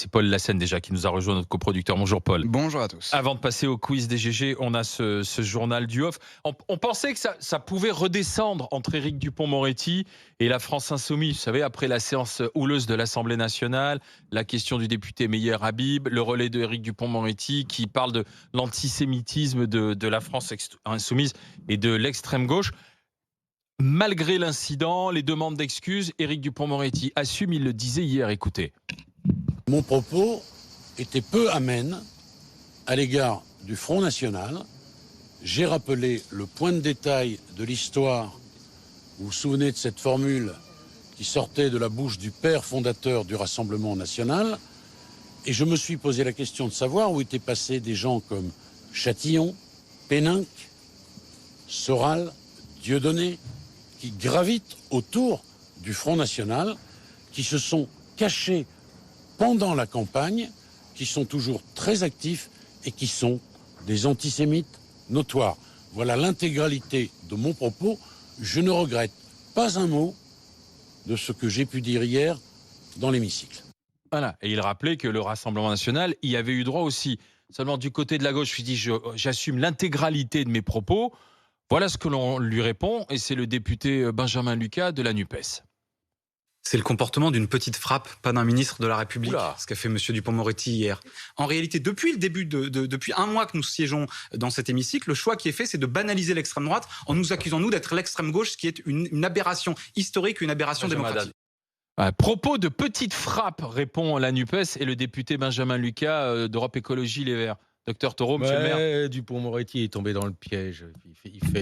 C'est Paul Lassène déjà qui nous a rejoint, notre coproducteur. Bonjour Paul. Bonjour à tous. Avant de passer au quiz des GG, on a ce journal du off. On pensait que ça pouvait redescendre entre Éric Dupond-Moretti et la France Insoumise. Vous savez, après la séance houleuse de l'Assemblée nationale, la question du député Meyer Habib, le relais de Éric Dupond-Moretti qui parle de l'antisémitisme de la France Insoumise et de l'extrême gauche. Malgré l'incident, les demandes d'excuses, Éric Dupond-Moretti assume, il le disait hier, écoutez. Mon propos était peu amène à l'égard du Front National. J'ai rappelé le point de détail de l'histoire. Vous vous souvenez de cette formule qui sortait de la bouche du père fondateur du Rassemblement national. Et je me suis posé la question de savoir où étaient passés des gens comme Chatillon, Péninck, Soral, Dieudonné, qui gravitent autour du Front National, qui se sont cachés pendant la campagne, qui sont toujours très actifs et qui sont des antisémites notoires. Voilà l'intégralité de mon propos. Je ne regrette pas un mot de ce que j'ai pu dire hier dans l'hémicycle. Voilà. Et il rappelait que le Rassemblement national y avait eu droit aussi. Seulement du côté de la gauche, je lui dis, j'assume l'intégralité de mes propos. Voilà ce que l'on lui répond, et c'est le député Benjamin Lucas de la NUPES. C'est le comportement d'une petite frappe, pas d'un ministre de la République, Oula. ce qu'a fait M. Dupond-Moretti hier. En réalité, depuis le début, depuis un mois que nous siégeons dans cet hémicycle, le choix qui est fait, c'est de banaliser l'extrême droite en nous accusant, nous, d'être l'extrême gauche, ce qui est une aberration historique, une aberration démocratique. Propos de petite frappe, répond la NUPES et le député Benjamin Lucas d'Europe Écologie Les Verts. Docteur Taureau, monsieur le maire. Dupond-Moretti est tombé dans le piège. Il fait